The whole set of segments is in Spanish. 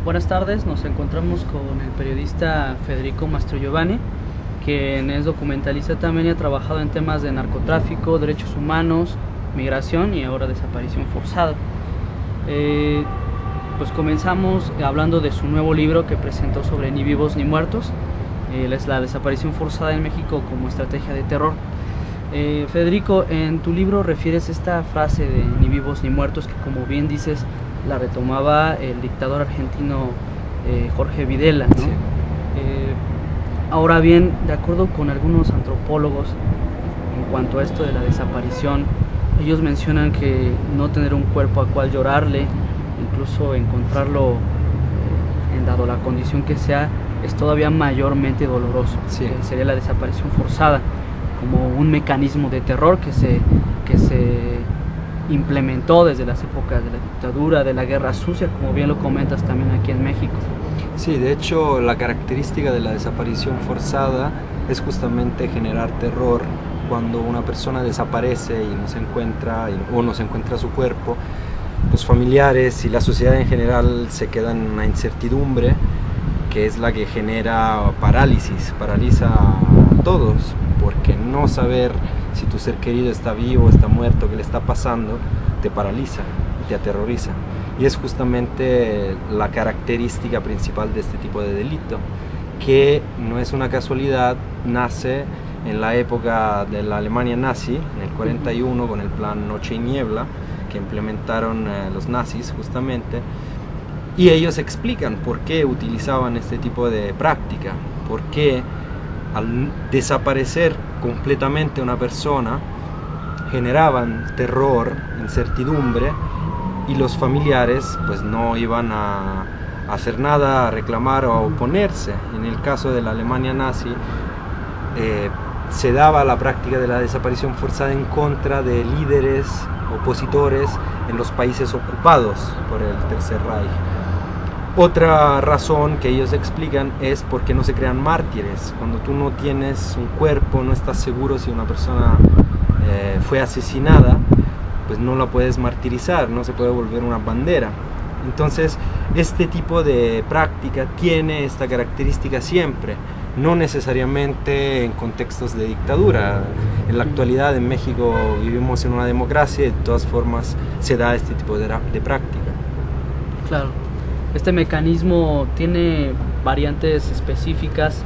Buenas tardes, nos encontramos con el periodista Federico Mastrogiovanni, quien es documentalista también y ha trabajado en temas de narcotráfico, derechos humanos, migración y ahora desaparición forzada. Pues comenzamos hablando de su nuevo libro que presentó sobre Ni vivos ni muertos, es la desaparición forzada en México como estrategia de terror. Federico, en tu libro refieres esta frase de ni vivos ni muertos que, como bien dices, la retomaba el dictador argentino Jorge Videla, ¿no? Sí. Ahora bien, de acuerdo con algunos antropólogos, en cuanto a esto de la desaparición, ellos mencionan que no tener un cuerpo al cual llorarle, incluso encontrarlo en dado la condición que sea, es todavía mayormente doloroso. Sí. Sería la desaparición forzada, como un mecanismo de terror que se implementó desde las épocas de la dictadura, de la guerra sucia, como bien lo comentas también aquí en México. Sí, de hecho la característica de la desaparición forzada es justamente generar terror. Cuando una persona desaparece y no se encuentra o no se encuentra su cuerpo, los familiares y la sociedad en general se quedan en una incertidumbre que es la que genera parálisis, paraliza a todos, porque no saber si tu ser querido está vivo, está muerto, qué le está pasando, te paraliza, te aterroriza. Y es justamente la característica principal de este tipo de delito, que no es una casualidad, nace en la época de la Alemania nazi, en el 41, con el plan Noche y Niebla, que implementaron los nazis justamente, y ellos explican por qué utilizaban este tipo de práctica, por qué al desaparecer completamente una persona generaban terror, incertidumbre, y los familiares pues no iban a hacer nada, a reclamar o a oponerse. En el caso de la Alemania nazi se daba la práctica de la desaparición forzada en contra de líderes opositores en los países ocupados por el Tercer Reich. Otra razón que ellos explican es porque no se crean mártires. Cuando tú no tienes un cuerpo, no estás seguro si una persona fue asesinada, pues no la puedes martirizar, no se puede volver una bandera. Entonces, este tipo de práctica tiene esta característica siempre, no necesariamente en contextos de dictadura. En la actualidad en México vivimos en una democracia y de todas formas se da este tipo de práctica. Claro. Este mecanismo tiene variantes específicas,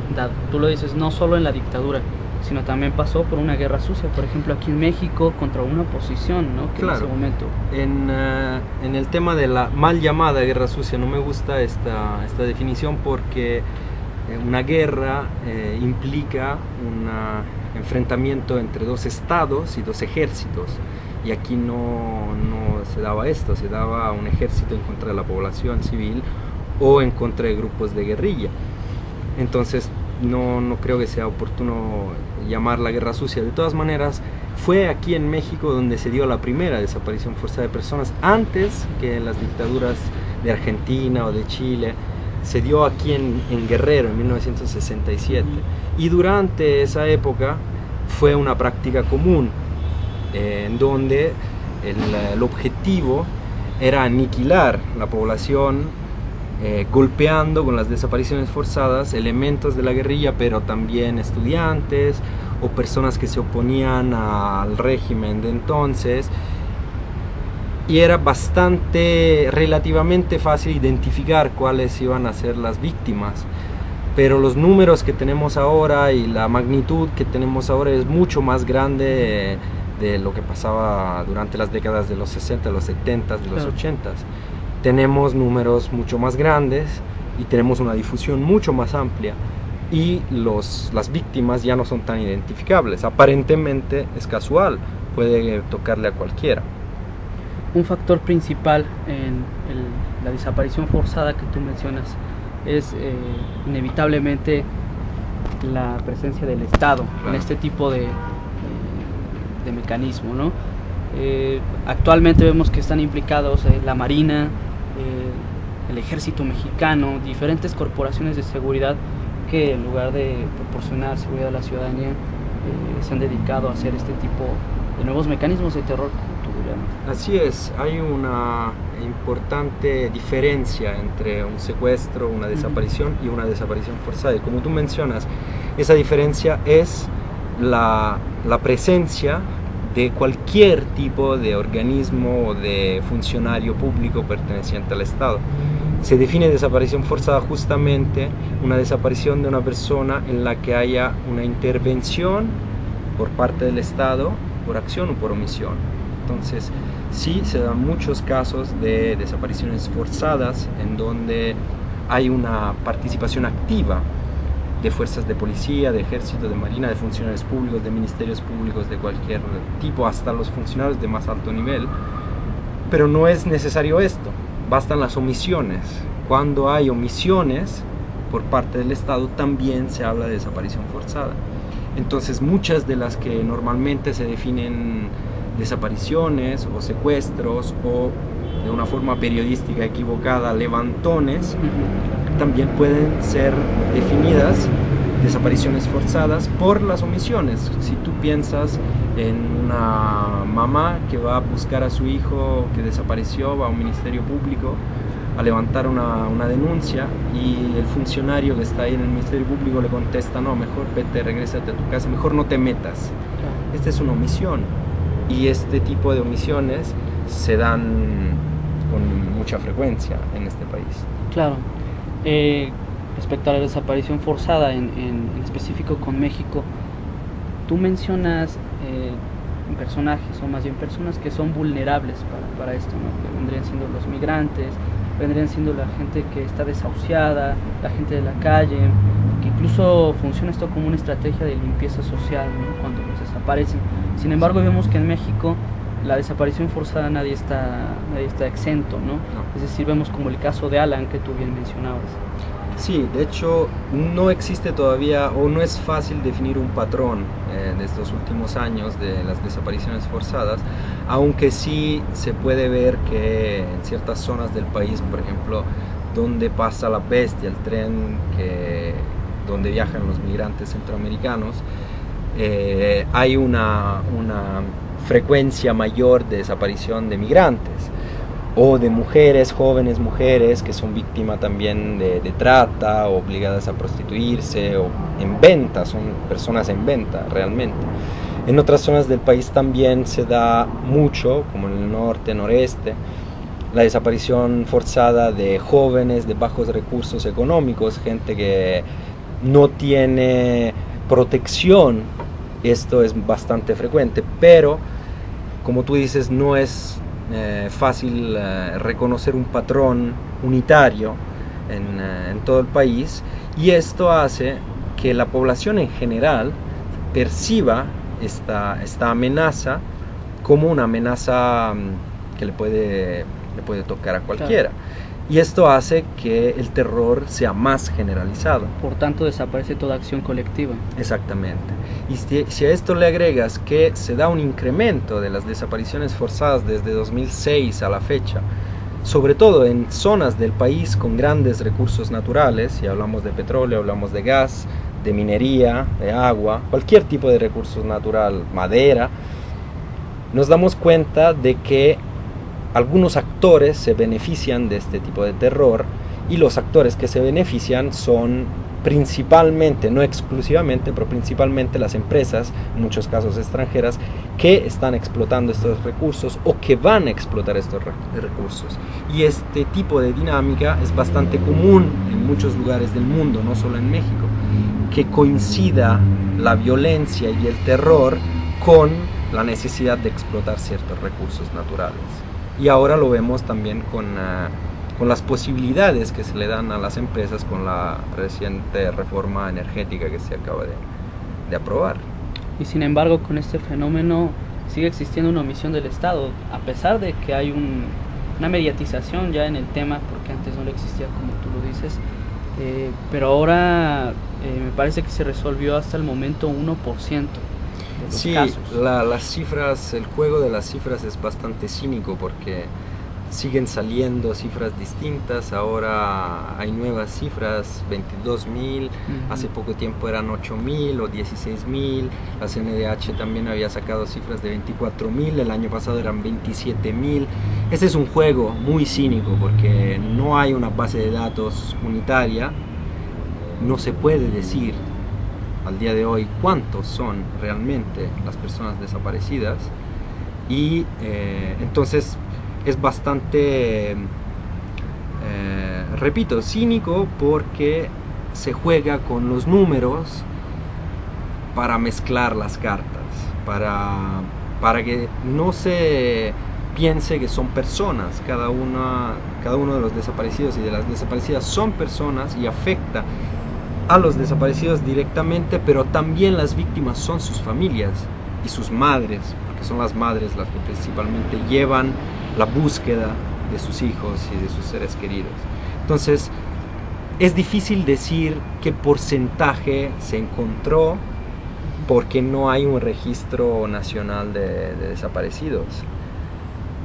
tú lo dices, no solo en la dictadura, sino también pasó por una guerra sucia, por ejemplo aquí en México, contra una oposición, ¿no? Que claro. En ese momento. En el tema de la mal llamada guerra sucia no me gusta esta definición, porque una guerra implica un enfrentamiento entre dos estados y dos ejércitos. Y aquí no se daba esto, se daba un ejército en contra de la población civil o en contra de grupos de guerrilla. Entonces no creo que sea oportuno llamar la guerra sucia. De todas maneras, fue aquí en México donde se dio la primera desaparición forzada de personas, antes que en las dictaduras de Argentina o de Chile. Se dio aquí en Guerrero en 1967, y durante esa época fue una práctica común, en donde el objetivo era aniquilar la población, golpeando con las desapariciones forzadas elementos de la guerrilla, pero también estudiantes o personas que se oponían al régimen de entonces. Y era relativamente fácil identificar cuáles iban a ser las víctimas. Pero los números que tenemos ahora y la magnitud que tenemos ahora es mucho más grande de lo que pasaba durante las décadas de los 60, los 70, de los 80. Tenemos números mucho más grandes y tenemos una difusión mucho más amplia, y las víctimas ya no son tan identificables. Aparentemente es casual, puede tocarle a cualquiera. Un factor principal en la desaparición forzada que tú mencionas es inevitablemente la presencia del Estado, claro, en este tipo de mecanismo, ¿no? Actualmente vemos que están implicados la Marina, el Ejército Mexicano, diferentes corporaciones de seguridad que, en lugar de proporcionar seguridad a la ciudadanía, se han dedicado a hacer este tipo de nuevos mecanismos de terror. Julián. Así es, hay una importante diferencia entre un secuestro, una desaparición y una desaparición forzada. Y como tú mencionas, esa diferencia es la presencia de cualquier tipo de organismo o de funcionario público perteneciente al Estado. Se define desaparición forzada justamente una desaparición de una persona en la que haya una intervención por parte del Estado, por acción o por omisión. Entonces, sí se dan muchos casos de desapariciones forzadas en donde hay una participación activa de fuerzas de policía, de ejército, de marina, de funcionarios públicos, de ministerios públicos de cualquier tipo, hasta los funcionarios de más alto nivel. Pero no es necesario esto, bastan las omisiones. Cuando hay omisiones por parte del Estado, también se habla de desaparición forzada. Entonces, muchas de las que normalmente se definen desapariciones o secuestros o de una forma periodística equivocada, levantones, también pueden ser definidas desapariciones forzadas por las omisiones. Si tú piensas en una mamá que va a buscar a su hijo que desapareció, va a un ministerio público a levantar una denuncia y el funcionario que está ahí en el ministerio público le contesta: no, mejor vete, regrésate a tu casa, mejor no te metas. Esta es una omisión, y este tipo de omisiones se dan con mucha frecuencia en este país. Claro. Respecto a la desaparición forzada en específico con México, tú mencionas personajes, o más bien personas que son vulnerables para esto, ¿no? Que vendrían siendo los migrantes, vendrían siendo la gente que está desahuciada, la gente de la calle, que incluso funciona esto como una estrategia de limpieza social, ¿no? Cuando los desaparecen. Sin embargo, vemos que en México la desaparición forzada nadie está exento, ¿no? Es decir, vemos como el caso de Alan que tú bien mencionabas. Sí, de hecho no existe todavía, o no es fácil definir un patrón de estos últimos años de las desapariciones forzadas, aunque sí se puede ver que en ciertas zonas del país, por ejemplo, donde pasa la bestia, el tren donde viajan los migrantes centroamericanos, hay una frecuencia mayor de desaparición de migrantes o de mujeres, jóvenes mujeres que son víctimas también de trata, o obligadas a prostituirse, o en venta, son personas en venta realmente. En otras zonas del país también se da mucho, como en el norte, noreste, la desaparición forzada de jóvenes de bajos recursos económicos, gente que no tiene protección. Esto es bastante frecuente, pero como tú dices, no es fácil reconocer un patrón unitario en todo el país, y esto hace que la población en general perciba esta amenaza como una amenaza que le puede tocar a cualquiera. Claro. Y esto hace que el terror sea más generalizado. Por tanto, desaparece toda acción colectiva. Exactamente. Y si a esto le agregas que se da un incremento de las desapariciones forzadas desde 2006 a la fecha, sobre todo en zonas del país con grandes recursos naturales, si hablamos de petróleo, hablamos de gas, de minería, de agua, cualquier tipo de recurso natural, madera, nos damos cuenta de que algunos actores se benefician de este tipo de terror, y los actores que se benefician son principalmente, no exclusivamente, pero principalmente las empresas, en muchos casos extranjeras, que están explotando estos recursos o que van a explotar estos recursos. Y este tipo de dinámica es bastante común en muchos lugares del mundo, no solo en México, que coincida la violencia y el terror con la necesidad de explotar ciertos recursos naturales. Y ahora lo vemos también con las posibilidades que se le dan a las empresas con la reciente reforma energética que se acaba de aprobar. Y sin embargo, con este fenómeno sigue existiendo una omisión del Estado, a pesar de que hay una mediatización ya en el tema, porque antes no le existía, como tú lo dices, pero ahora me parece que se resolvió hasta el momento 1%. Sí, las cifras, el juego de las cifras es bastante cínico, porque siguen saliendo cifras distintas, ahora hay nuevas cifras, 22.000, hace poco tiempo eran 8.000 o 16.000, la CNDH también había sacado cifras de 24.000, el año pasado eran 27.000. Este es un juego muy cínico porque no hay una base de datos unitaria, no se puede decir al día de hoy cuántos son realmente las personas desaparecidas y entonces es bastante, repito, cínico porque se juega con los números para mezclar las cartas, para que no se piense que son personas, cada uno de los desaparecidos y de las desaparecidas son personas y afecta a los desaparecidos directamente, pero también las víctimas son sus familias y sus madres, porque son las madres las que principalmente llevan la búsqueda de sus hijos y de sus seres queridos. Entonces, es difícil decir qué porcentaje se encontró porque no hay un registro nacional de desaparecidos.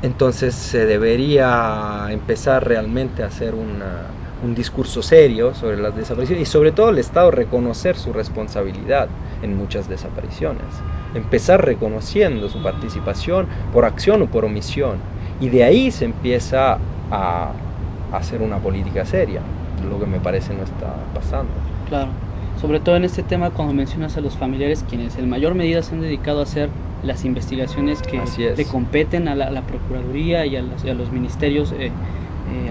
Entonces, se debería empezar realmente a hacer un discurso serio sobre las desapariciones y sobre todo el Estado reconocer su responsabilidad en muchas desapariciones. Empezar reconociendo su participación por acción o por omisión. Y de ahí se empieza a hacer una política seria, lo que me parece no está pasando. Claro, sobre todo en este tema cuando mencionas a los familiares, quienes en mayor medida se han dedicado a hacer las investigaciones que le competen a la Procuraduría y a los ministerios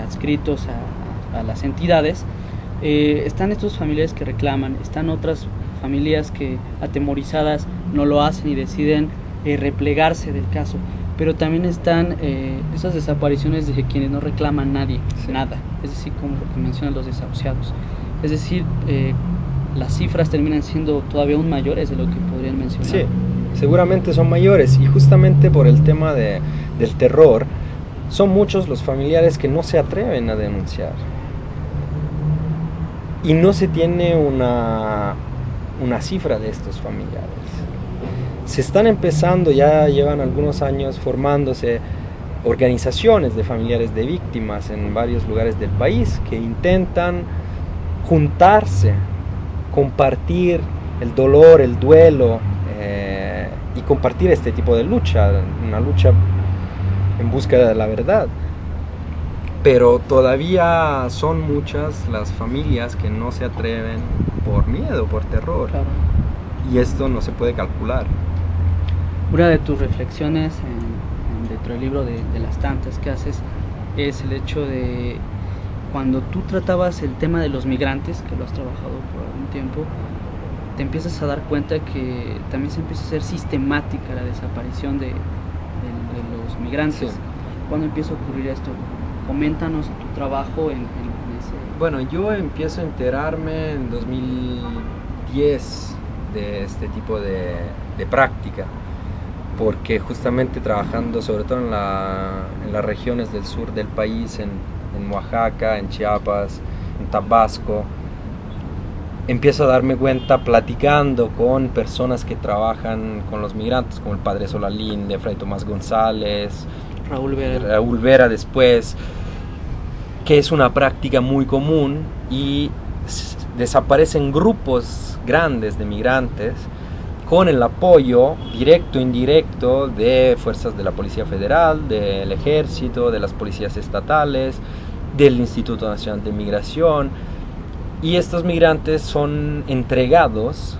adscritos a las entidades. Están estos familiares que reclaman, están otras familias que atemorizadas no lo hacen y deciden replegarse del caso. Pero también están esas desapariciones de quienes no reclaman nadie, nada, es decir, como lo que mencionan los desahuciados. Es decir, las cifras terminan siendo todavía aún mayores de lo que podrían mencionar. Sí, seguramente son mayores y justamente por el tema del terror, son muchos los familiares que no se atreven a denunciar. Y no se tiene una cifra de estos familiares. Se están empezando, ya llevan algunos años formándose organizaciones de familiares de víctimas en varios lugares del país que intentan juntarse, compartir el dolor, el duelo y compartir este tipo de lucha, una lucha en búsqueda de la verdad. Pero todavía son muchas las familias que no se atreven por miedo, por terror. Claro. Y esto no se puede calcular. Una de tus reflexiones dentro del libro de las tantas que haces es el hecho de cuando tú tratabas el tema de los migrantes, que lo has trabajado por algún tiempo, te empiezas a dar cuenta que también se empieza a hacer sistemática la desaparición de los migrantes. Sí. ¿Cuándo empieza a ocurrir esto? Coméntanos tu trabajo en ese... Bueno, yo empiezo a enterarme en 2010 de este tipo de práctica, porque justamente trabajando sobre todo en las regiones del sur del país, en Oaxaca, en Chiapas, en Tabasco, empiezo a darme cuenta platicando con personas que trabajan con los migrantes, como el padre Solalín, de Fray Tomás González, Raúl Vera después, que es una práctica muy común y desaparecen grupos grandes de migrantes con el apoyo directo e indirecto de fuerzas de la Policía Federal, del Ejército, de las policías estatales, del Instituto Nacional de Migración, y estos migrantes son entregados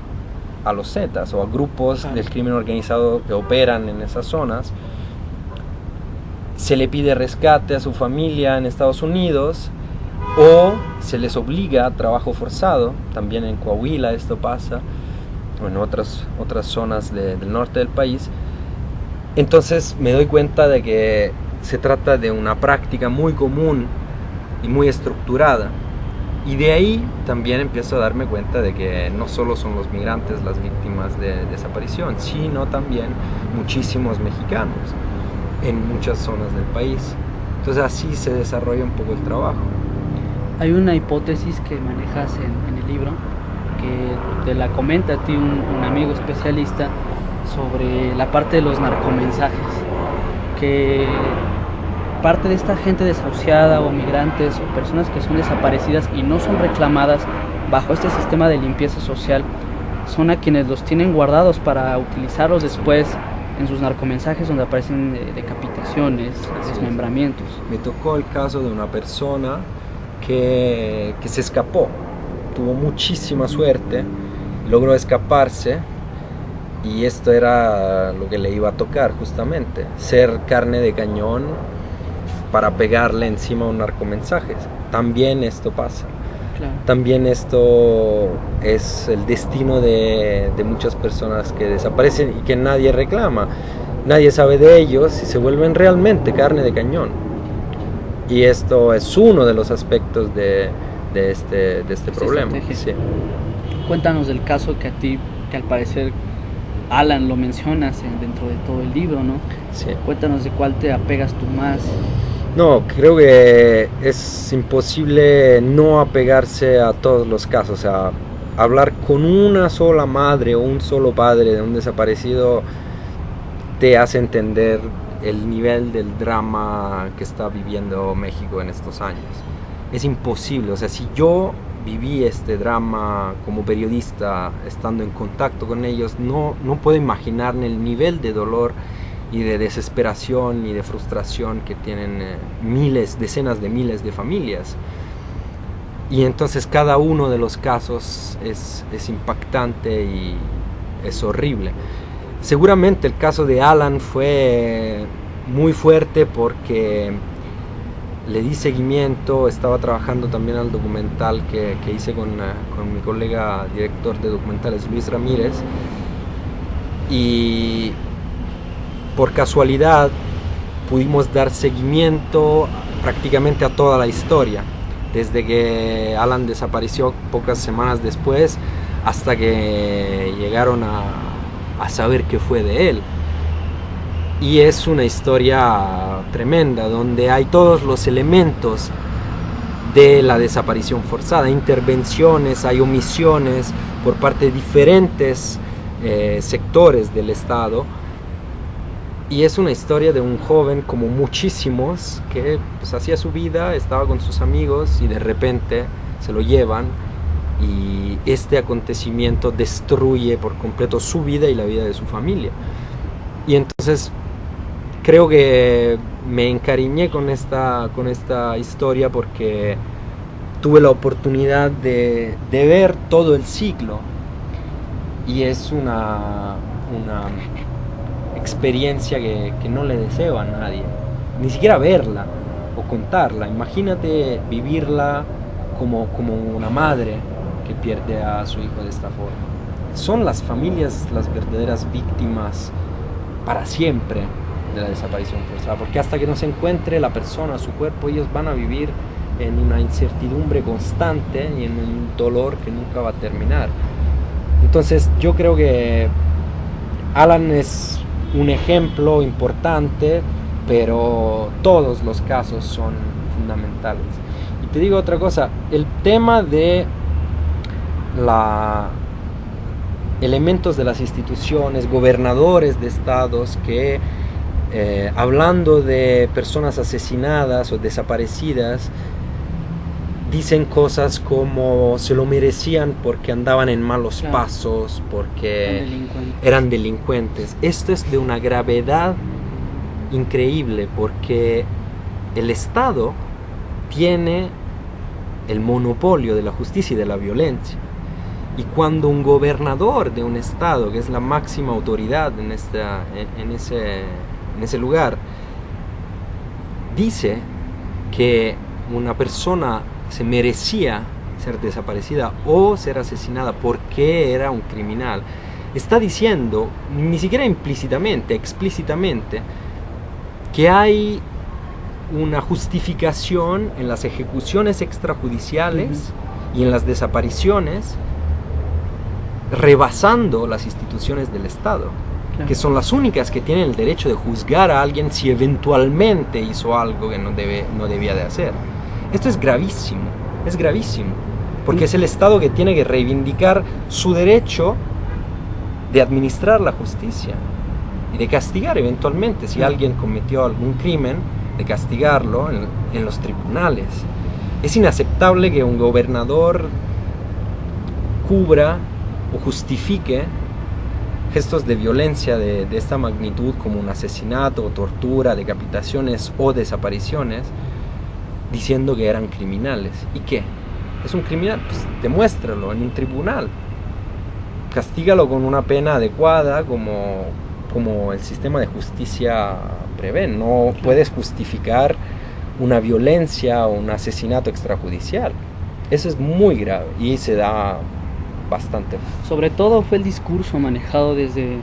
a los Zetas o a grupos del crimen organizado que operan en esas zonas. Se le pide rescate a su familia en Estados Unidos o se les obliga a trabajo forzado. También en Coahuila esto pasa, o en otras zonas del norte del país. Entonces me doy cuenta de que se trata de una práctica muy común y muy estructurada. Y de ahí también empiezo a darme cuenta de que no solo son los migrantes las víctimas de desaparición, sino también muchísimos mexicanos en muchas zonas del país. Entonces así se desarrolla un poco el trabajo. Hay una hipótesis que manejas en el libro, que te la comenta a ti un amigo especialista, sobre la parte de los narcomensajes, que parte de esta gente desahuciada o migrantes o personas que son desaparecidas y no son reclamadas bajo este sistema de limpieza social, son a quienes los tienen guardados para utilizarlos después en sus narcomensajes donde aparecen decapitaciones, desmembramientos. Me tocó el caso de una persona que se escapó, tuvo muchísima suerte, logró escaparse, y esto era lo que le iba a tocar justamente, ser carne de cañón para pegarle encima un narcomensajes. También esto pasa. Claro. También esto es el destino de muchas personas que desaparecen y que nadie reclama. Nadie sabe de ellos y se vuelven realmente carne de cañón. Y esto es uno de los aspectos de este problema. Sí. Cuéntanos del caso que al parecer Alan lo mencionas dentro de todo el libro, ¿no? Sí. Cuéntanos de cuál te apegas tú más. No, creo que es imposible no apegarse a todos los casos. O sea, hablar con una sola madre o un solo padre de un desaparecido te hace entender el nivel del drama que está viviendo México en estos años. Es imposible, o sea, si yo viví este drama como periodista, estando en contacto con ellos, no puedo imaginarme el nivel de dolor y de desesperación y de frustración que tienen decenas de miles de familias. Y entonces cada uno de los casos es impactante y es horrible. Seguramente el caso de Alan fue muy fuerte porque le di seguimiento, estaba trabajando también al documental que hice con mi colega director de documentales, Luis Ramírez, y por casualidad pudimos dar seguimiento prácticamente a toda la historia, desde que Alan desapareció pocas semanas después hasta que llegaron a saber qué fue de él. Y es una historia tremenda, donde hay todos los elementos de la desaparición forzada, intervenciones, hay omisiones por parte de diferentes sectores del Estado. Y es una historia de un joven, como muchísimos, que pues hacía su vida, estaba con sus amigos y de repente se lo llevan, y este acontecimiento destruye por completo su vida y la vida de su familia. Y entonces creo que me encariñé con esta historia porque tuve la oportunidad de ver todo el ciclo, y es una experiencia que no le deseo a nadie, ni siquiera verla o contarla. Imagínate vivirla como una madre que pierde a su hijo de esta forma. Son las familias las verdaderas víctimas para siempre de la desaparición forzada, porque hasta que no se encuentre la persona, su cuerpo, ellos van a vivir en una incertidumbre constante y en un dolor que nunca va a terminar. Entonces yo creo que Alan es un ejemplo importante, pero todos los casos son fundamentales. Y te digo otra cosa, el tema de elementos de las instituciones, gobernadores de estados que hablando de personas asesinadas o desaparecidas, dicen cosas como se lo merecían porque andaban en malos pasos, porque eran delincuentes. Esto es de una gravedad increíble, porque el Estado tiene el monopolio de la justicia y de la violencia. Y cuando un gobernador de un estado, que es la máxima autoridad en ese lugar, dice que una persona se merecía ser desaparecida o ser asesinada porque era un criminal, está diciendo, ni siquiera implícitamente, explícitamente, que hay una justificación en las ejecuciones extrajudiciales y en las desapariciones, rebasando las instituciones del Estado, que son las únicas que tienen el derecho de juzgar a alguien si eventualmente hizo algo que no debía de hacer. Esto es gravísimo, porque es el Estado que tiene que reivindicar su derecho de administrar la justicia y de castigar eventualmente si alguien cometió algún crimen, de castigarlo en los tribunales. Es inaceptable que un gobernador cubra o justifique gestos de violencia de esta magnitud como un asesinato, tortura, decapitaciones o desapariciones, diciendo que eran criminales. ¿Y qué? ¿Es un criminal? Pues demuéstralo en un tribunal. Castígalo con una pena adecuada como el sistema de justicia prevé. No puedes justificar una violencia o un asesinato extrajudicial. Eso es muy grave y se da bastante. Sobre todo fue el discurso manejado desde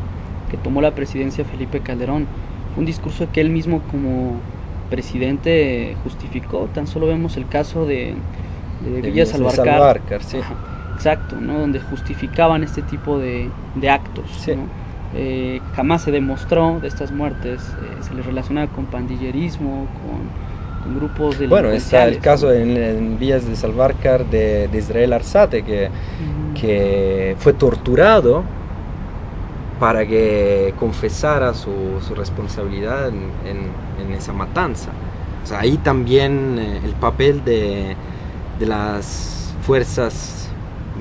que tomó la presidencia Felipe Calderón. Fue un discurso que él mismo como presidente justificó. Tan solo vemos el caso de Villa Salvarcar. Sí. Exacto, ¿no? Donde justificaban este tipo de actos. Sí. ¿No? Jamás se demostró de estas muertes, se les relaciona con pandillerismo, con grupos delincuenciales. Bueno, está el caso en Villas de Salvarcar de Israel Arzate, que fue torturado para que confesara su responsabilidad en esa matanza. O sea, ahí también el papel de las fuerzas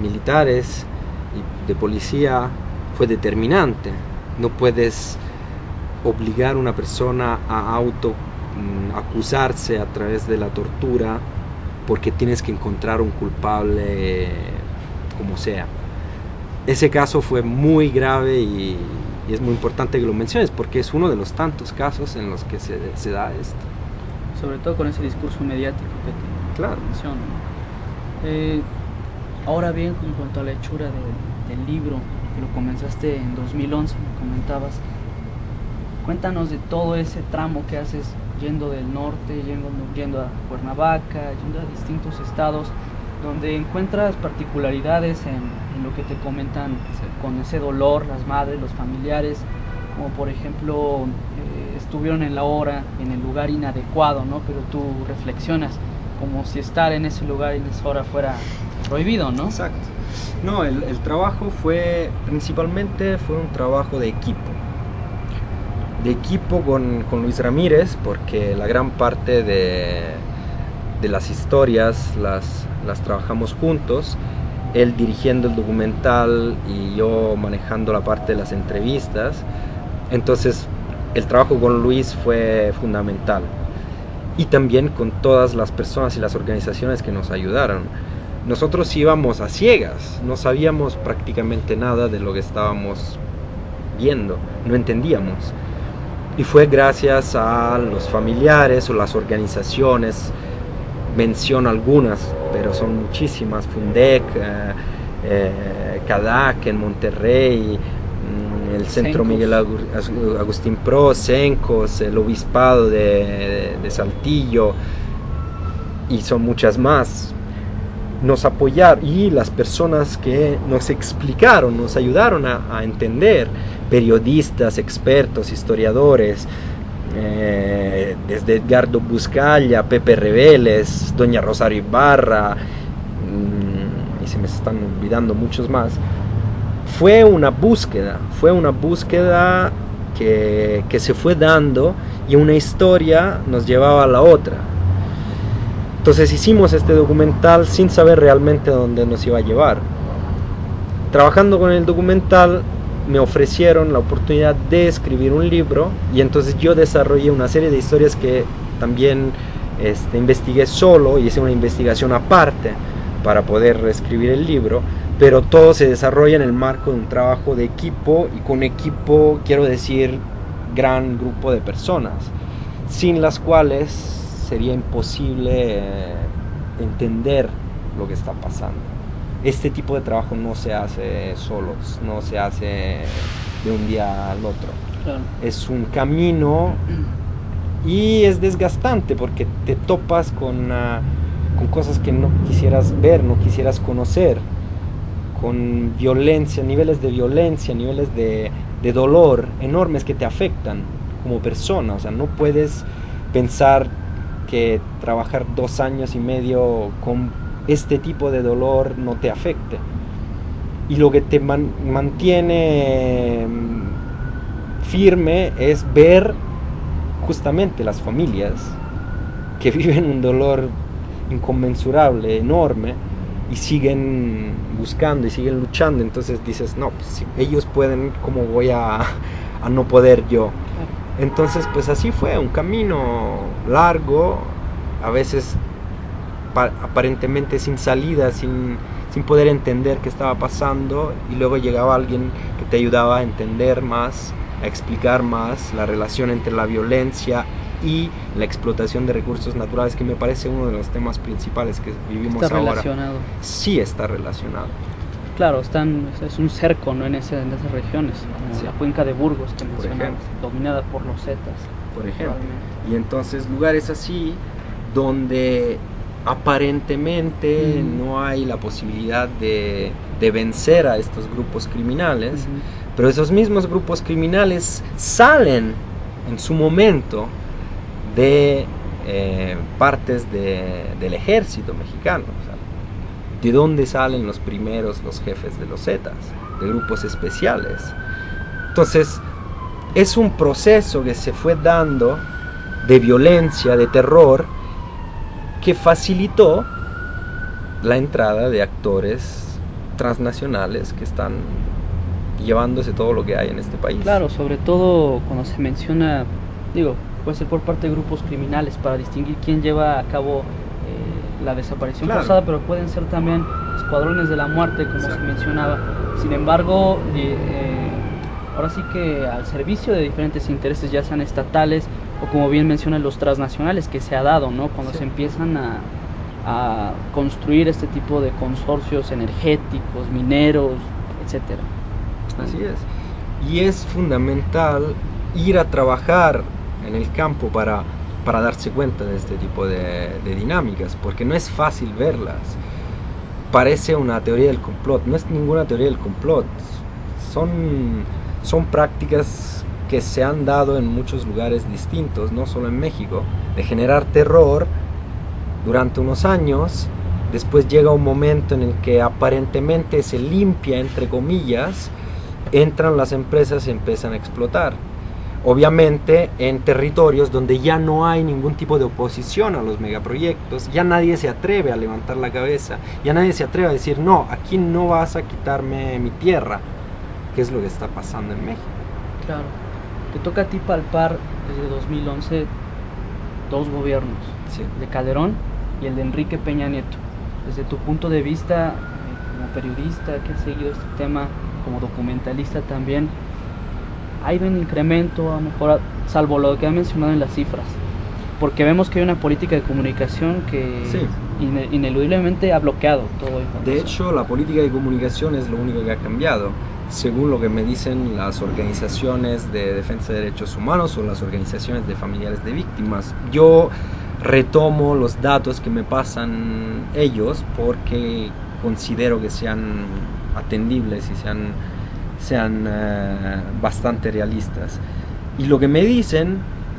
militares y de policía fue determinante. No puedes obligar a una persona a acusarse a través de la tortura porque tienes que encontrar un culpable como sea. Ese caso fue muy grave y es muy importante que lo menciones porque es uno de los tantos casos en los que se da esto. Sobre todo con ese discurso mediático que te menciono. Ahora bien, en cuanto a la hechura del libro, que lo comenzaste en 2011, me comentabas, cuéntanos de todo ese tramo que haces yendo del norte, yendo a Cuernavaca, yendo a distintos estados, donde encuentras particularidades en lo que te comentan con ese dolor, las madres, los familiares, como por ejemplo estuvieron en la hora, en el lugar inadecuado, ¿no? Pero tú reflexionas como si estar en ese lugar y en esa hora fuera prohibido, ¿no? Exacto. No, el trabajo principalmente fue un trabajo de equipo. De equipo con Luis Ramírez, porque la gran parte de las historias las trabajamos juntos, él dirigiendo el documental y yo manejando la parte de las entrevistas. Entonces el trabajo con Luis fue fundamental, y también con todas las personas y las organizaciones que nos ayudaron. Nosotros íbamos a ciegas, no sabíamos prácticamente nada de lo que estábamos viendo, no entendíamos. Y fue gracias a los familiares o las organizaciones, menciono algunas, pero son muchísimas: Fundec, CADAC en Monterrey, el Centro Cencos. Miguel Agustín Pro, Cencos, el Obispado de Saltillo, y son muchas más. Nos apoyaron, y las personas que nos explicaron, nos ayudaron a entender, periodistas, expertos, historiadores, desde Edgardo Buscaglia, Pepe Reveles, Doña Rosario Ibarra, y se me están olvidando muchos más. Fue una búsqueda que se fue dando, y una historia nos llevaba a la otra. Entonces hicimos este documental sin saber realmente dónde nos iba a llevar. Trabajando con el documental me ofrecieron la oportunidad de escribir un libro, y entonces yo desarrollé una serie de historias que también investigué solo, y hice una investigación aparte para poder reescribir el libro, pero todo se desarrolla en el marco de un trabajo de equipo, y con equipo quiero decir gran grupo de personas, sin las cuales sería imposible entender lo que está pasando. Este tipo de trabajo no se hace solos, no se hace de un día al otro. Claro. Es un camino y es desgastante porque te topas con cosas que no quisieras ver, no quisieras conocer, con violencia, niveles de dolor enormes que te afectan como persona. O sea, no puedes pensar que trabajar 2 años y medio con este tipo de dolor no te afecte. Y lo que te mantiene firme es ver justamente las familias que viven un dolor inconmensurable, enorme, y siguen buscando y siguen luchando. Entonces dices, no, pues si ellos pueden, ¿cómo voy a no poder yo? Entonces pues así fue, un camino largo, a veces aparentemente sin salida, sin poder entender qué estaba pasando, y luego llegaba alguien que te ayudaba a entender más, a explicar más la relación entre la violencia y la explotación de recursos naturales, que me parece uno de los temas principales que vivimos ahora. ¿Está relacionado? Sí, está relacionado. Claro, es un cerco, ¿no? en esas regiones, como Sí. la cuenca de Burgos que Por mencionabas, ejemplo. dominada por los zetas. Por ejemplo. Probablemente. Y entonces lugares así donde aparentemente no hay la posibilidad de vencer a estos grupos criminales, pero esos mismos grupos criminales salen en su momento de partes del ejército mexicano. O sea, ¿de dónde salen los jefes de los Zetas? De grupos especiales. Entonces, es un proceso que se fue dando de violencia, de terror, que facilitó la entrada de actores transnacionales que están llevándose todo lo que hay en este país. Claro, sobre todo cuando se menciona, puede ser por parte de grupos criminales, para distinguir quién lleva a cabo la desaparición forzada, pero pueden ser también escuadrones de la muerte, como se mencionaba. Sin embargo, ahora sí que al servicio de diferentes intereses, ya sean estatales o, como bien mencionan, los transnacionales, que se ha dado, ¿no? Cuando se empiezan a construir este tipo de consorcios energéticos, mineros, etcétera. Así es. Y es fundamental ir a trabajar en el campo para darse cuenta de este tipo de dinámicas, porque no es fácil verlas. Parece una teoría del complot, no es ninguna teoría del complot. Son prácticas que se han dado en muchos lugares distintos, no solo en México, de generar terror durante unos años. Después llega un momento en el que aparentemente se limpia, entre comillas, entran las empresas y empiezan a explotar. Obviamente en territorios donde ya no hay ningún tipo de oposición a los megaproyectos, ya nadie se atreve a levantar la cabeza, ya nadie se atreve a decir, no, aquí no vas a quitarme mi tierra, que es lo que está pasando en México. Claro. Te toca a ti palpar desde 2011 dos gobiernos, Sí. el de Calderón y el de Enrique Peña Nieto. Desde tu punto de vista, como periodista que ha seguido este tema, como documentalista también, ¿ha ido en incremento, ha mejorado, salvo lo que han mencionado en las cifras? Porque vemos que hay una política de comunicación que ineludiblemente ha bloqueado todo eso. De hecho, la política de comunicación es lo único que ha cambiado, según lo que me dicen las organizaciones de defensa de derechos humanos o las organizaciones de familiares de víctimas. Yo retomo los datos que me pasan ellos porque considero que sean atendibles y sean bastante realistas. Y lo que me dicen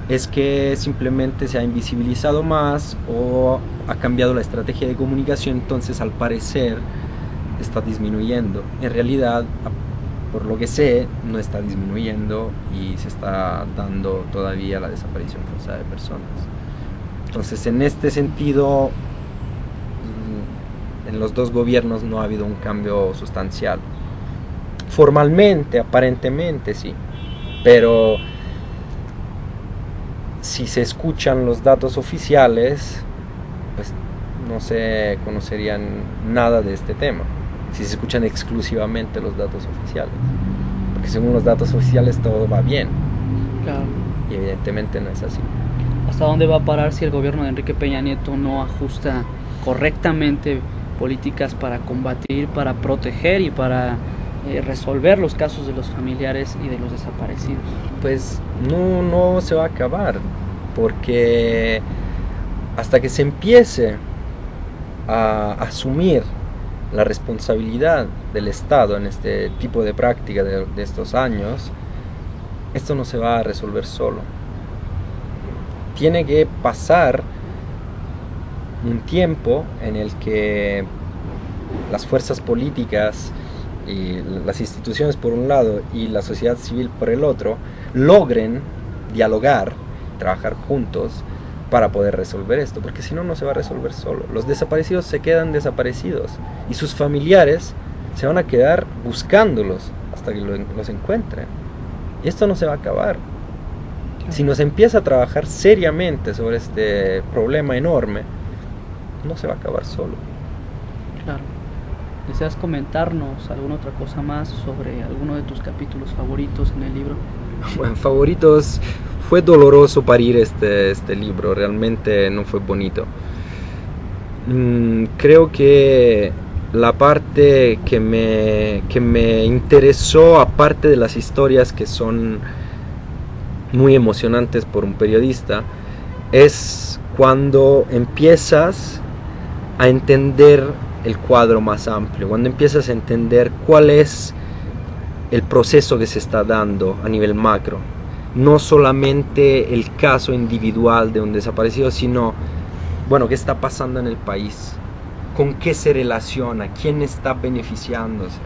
es que simplemente se ha invisibilizado más o ha cambiado la estrategia de comunicación, entonces al parecer está disminuyendo. En realidad, por lo que sé, no está disminuyendo y se está dando todavía la desaparición forzada de personas. Entonces, en este sentido, en los dos gobiernos no ha habido un cambio sustancial. Formalmente, aparentemente sí, pero si se escuchan los datos oficiales, pues no se conocerían nada de este tema, si se escuchan exclusivamente los datos oficiales, porque según los datos oficiales todo va bien. Claro. Y evidentemente no es así. ¿Hasta dónde va a parar si el gobierno de Enrique Peña Nieto no ajusta correctamente políticas para combatir, para proteger y para resolver los casos de los familiares y de los desaparecidos? Pues no se va a acabar, porque hasta que se empiece a asumir la responsabilidad del Estado en este tipo de práctica de estos años, esto no se va a resolver solo. Tiene que pasar un tiempo en el que las fuerzas políticas y las instituciones por un lado y la sociedad civil por el otro logren dialogar, trabajar juntos para poder resolver esto, porque si no, no se va a resolver solo. Los desaparecidos se quedan desaparecidos y sus familiares se van a quedar buscándolos hasta que los encuentren. Y esto no se va a acabar. Si no se empieza a trabajar seriamente sobre este problema enorme, no se va a acabar solo. Claro. ¿Deseas comentarnos alguna otra cosa más sobre alguno de tus capítulos favoritos en el libro? Bueno, favoritos, fue doloroso parir este libro, realmente no fue bonito. Creo que la parte que me interesó, aparte de las historias que son muy emocionantes por un periodista, es cuando empiezas a entender el cuadro más amplio, cuando empiezas a entender cuál es el proceso que se está dando a nivel macro, no solamente el caso individual de un desaparecido, sino, bueno, qué está pasando en el país, con qué se relaciona, quién está beneficiándose.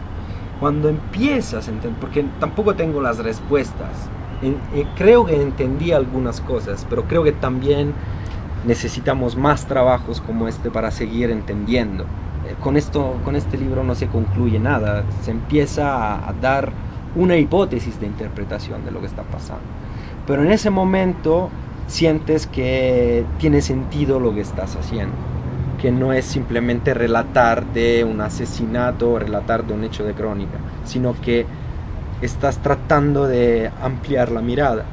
Cuando empiezas a entender, porque tampoco tengo las respuestas, creo que entendí algunas cosas, pero creo que también necesitamos más trabajos como este para seguir entendiendo. Con este libro no se concluye nada, se empieza a dar una hipótesis de interpretación de lo que está pasando. Pero en ese momento sientes que tiene sentido lo que estás haciendo, que no es simplemente relatar de un asesinato o relatar de un hecho de crónica, sino que estás tratando de ampliar la mirada.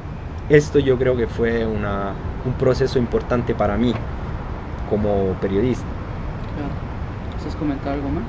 Esto yo creo que fue un proceso importante para mí como periodista. Claro. ¿Quieres comentar algo más?